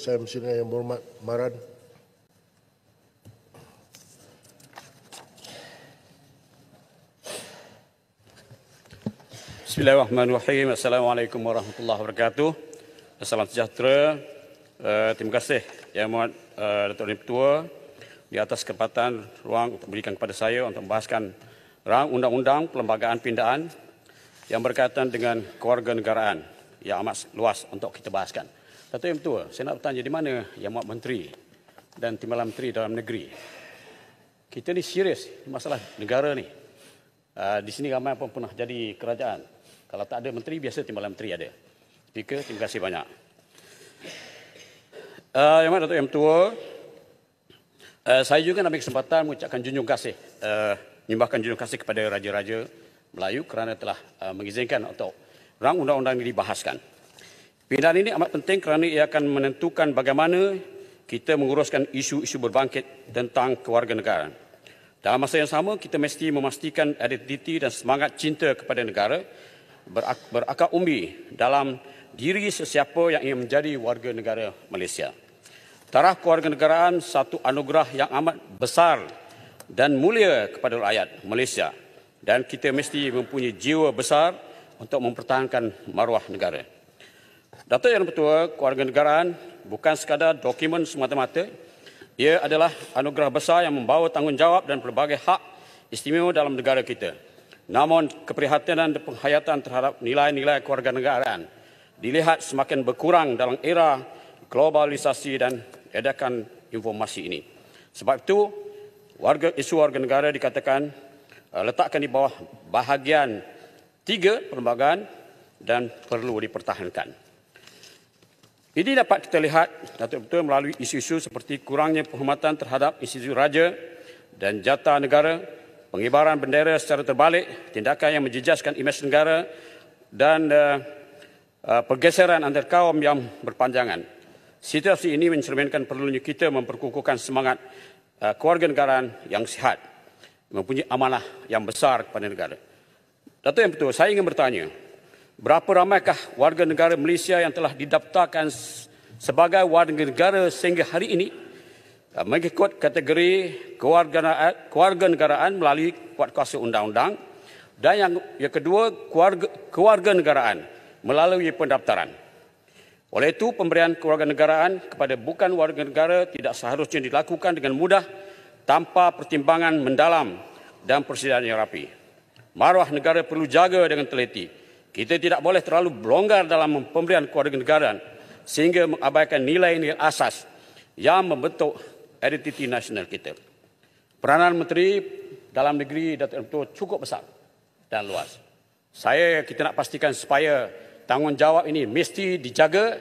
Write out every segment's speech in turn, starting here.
Saya Mesyuarat Yang Berhormat Maran. Bismillahirrahmanirrahim. Assalamualaikum warahmatullahi wabarakatuh. Salam sejahtera. Terima kasih Yang Berhormat Datuk Yang Ketua di atas kesempatan ruang untuk berikan kepada saya untuk membahaskan rang undang-undang perlembagaan pindaan yang berkaitan dengan kewarganegaraan yang amat luas untuk kita bahaskan. Datuk Yang Ketua, saya nak bertanya di mana Yang Berhormat Menteri dan Timbalan Menteri Dalam Negeri. Kita ni serius masalah negara ni. Di sini ramai pun pernah jadi kerajaan. Kalau tak ada menteri, biasa Timbalan Menteri ada. Speaker, terima kasih banyak. Yang Berhormat Datuk Yang Ketua, saya juga nak ambil kesempatan mengucapkan junjung kasih, menyembahkan junjung kasih kepada Raja-Raja Melayu kerana telah mengizinkan untuk rang undang-undang ini dibahaskan. Pindaan ini amat penting kerana ia akan menentukan bagaimana kita menguruskan isu-isu berbangkit tentang kewarganegaraan. Dalam masa yang sama, kita mesti memastikan identiti dan semangat cinta kepada negara berakar umbi dalam diri sesiapa yang ingin menjadi warga negara Malaysia. Taraf kewarganegaraan satu anugerah yang amat besar dan mulia kepada rakyat Malaysia dan kita mesti mempunyai jiwa besar untuk mempertahankan maruah negara. Datuk Yang Ketua, kewarganegaraan bukan sekadar dokumen semata-mata. Ia adalah anugerah besar yang membawa tanggungjawab dan pelbagai hak istimewa dalam negara kita. Namun, keprihatinan dan penghayatan terhadap nilai-nilai kewarganegaraan dilihat semakin berkurang dalam era globalisasi dan edakan informasi ini. Sebab itu, isu warga negara dikatakan letakkan di bawah bahagian 3 perlembagaan dan perlu dipertahankan. Ini dapat kita lihat Datuk Betul melalui isu-isu seperti kurangnya penghormatan terhadap institusi raja dan jata negara, pengibaran bendera secara terbalik, tindakan yang menjejaskan imej negara dan pergeseran antar kaum yang berpanjangan. Situasi ini mencerminkan perlunya kita memperkukuhkan semangat kewarganegaraan yang sihat, mempunyai amanah yang besar kepada negara. Datuk Yang Betul, saya ingin bertanya, berapa ramaikah warga negara Malaysia yang telah didaftarkan sebagai warga negara sehingga hari ini mengikut kategori kewarganegaraan melalui kuasa undang-undang dan yang kedua kewarganegaraan melalui pendaftaran. Oleh itu, pemberian kewarganegaraan kepada bukan warga negara tidak seharusnya dilakukan dengan mudah tanpa pertimbangan mendalam dan persediaan yang rapi. Maruah negara perlu jaga dengan teliti. Kita tidak boleh terlalu berlonggar dalam pemberian kewarganegaraan sehingga mengabaikan nilai-nilai asas yang membentuk identiti nasional kita. Peranan Menteri Dalam Negeri Datuk Yang cukup besar dan luas. Kita nak pastikan supaya tanggungjawab ini mesti dijaga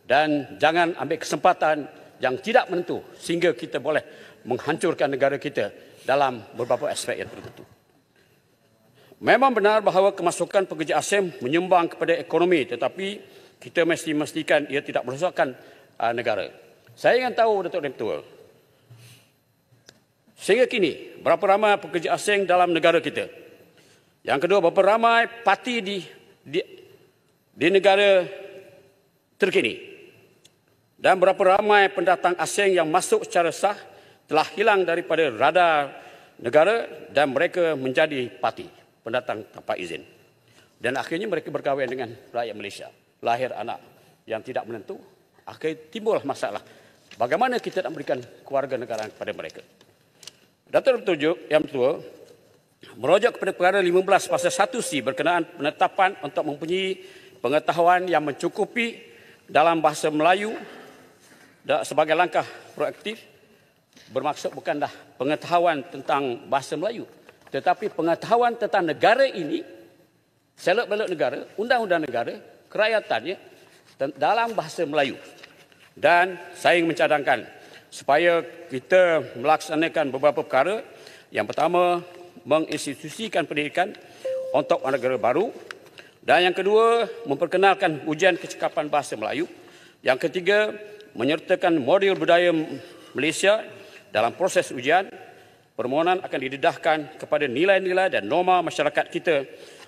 dan jangan ambil kesempatan yang tidak menentu sehingga kita boleh menghancurkan negara kita dalam beberapa aspek yang tertentu. Memang benar bahawa kemasukan pekerja asing menyumbang kepada ekonomi, tetapi kita mesti memastikan ia tidak merosakkan negara. Saya ingin tahu, Datuk Yang Ketua, sehingga kini berapa ramai pekerja asing dalam negara kita? Yang kedua, berapa ramai parti di negara terkini? Dan berapa ramai pendatang asing yang masuk secara sah telah hilang daripada radar negara dan mereka menjadi parti pendatang tanpa izin. Dan akhirnya mereka berkahwin dengan rakyat Malaysia. Lahir anak yang tidak menentu. Akhirnya timbul masalah. Bagaimana kita nak memberikan kewarganegaraan kepada mereka? Datuk Yang Ketua merujuk kepada perkara 15 pasal 1C berkenaan penetapan untuk mempunyai pengetahuan yang mencukupi dalam bahasa Melayu sebagai langkah proaktif, bermaksud bukanlah pengetahuan tentang bahasa Melayu, tetapi pengetahuan tentang negara ini, selok-belok negara, undang-undang negara, kerajaatannya dalam bahasa Melayu. Dan saya ingin mencadangkan supaya kita melaksanakan beberapa perkara. Yang pertama, menginstitusikan pendidikan untuk negara baru. Dan yang kedua, memperkenalkan ujian kecekapan bahasa Melayu. Yang ketiga, menyertakan modul budaya Malaysia dalam proses ujian. Permohonan akan didedahkan kepada nilai-nilai dan norma masyarakat kita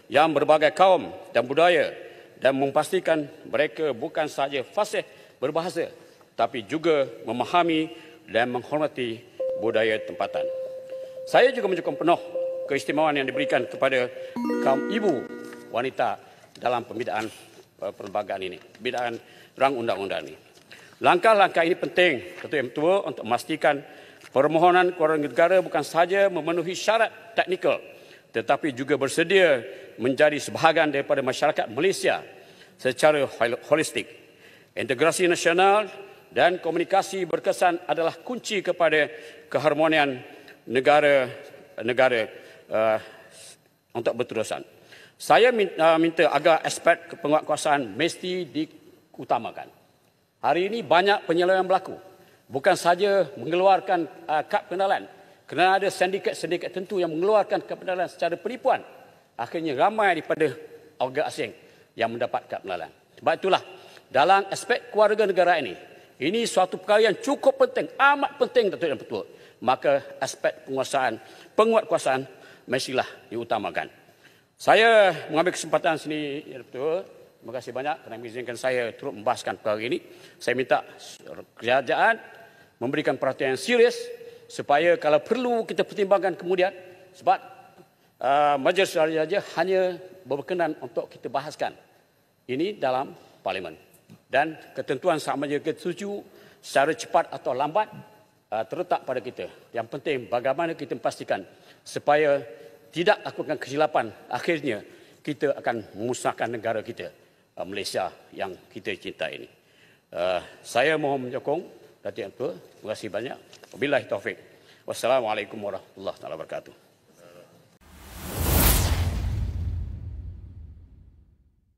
yang berbagai kaum dan budaya dan memastikan mereka bukan sahaja fasih berbahasa tapi juga memahami dan menghormati budaya tempatan. Saya juga menyokong penuh keistimewaan yang diberikan kepada kaum ibu wanita dalam pembinaan perlembagaan ini, pembinaan rang undang-undang ini. Langkah-langkah ini penting, Ketua Yang Pertua, untuk memastikan permohonan keluarga negara bukan sahaja memenuhi syarat teknikal, tetapi juga bersedia menjadi sebahagian daripada masyarakat Malaysia secara holistik. Integrasi nasional dan komunikasi berkesan adalah kunci kepada keharmonian negara untuk berterusan. Saya minta agar aspek penguatkuasaan mesti diutamakan. Hari ini banyak penyelewengan berlaku. Bukan sahaja mengeluarkan kad pengenalan, kerana ada sindiket-sindiket tertentu yang mengeluarkan kad pengenalan secara penipuan. Akhirnya ramai daripada warga asing yang mendapat kad pengenalan. Sebab itulah, dalam aspek keluarga negara ini suatu perkara yang cukup penting, amat penting, Datuk Yang Pertua. Maka aspek penguatkuasaan mestilah diutamakan. Saya mengambil kesempatan sini, Yang Pertua. Terima kasih banyak kerana mengizinkan saya turut membahaskan perkara ini. Saya minta kerajaan memberikan perhatian yang serius supaya kalau perlu kita pertimbangkan kemudian, sebab Majlis Raja hanya berkenan untuk kita bahaskan ini dalam Parlimen. Dan ketentuan sama ada kita setuju secara cepat atau lambat terletak pada kita. Yang penting bagaimana kita memastikan supaya tidak lakukan kesilapan, akhirnya kita akan memusnahkan negara kita, Malaysia yang kita cintai ini. Saya mohon menyokong Datuk Yang Pertua. Terima kasih banyak. Wabillahi taufik. Wassalamualaikum warahmatullahi wabarakatuh.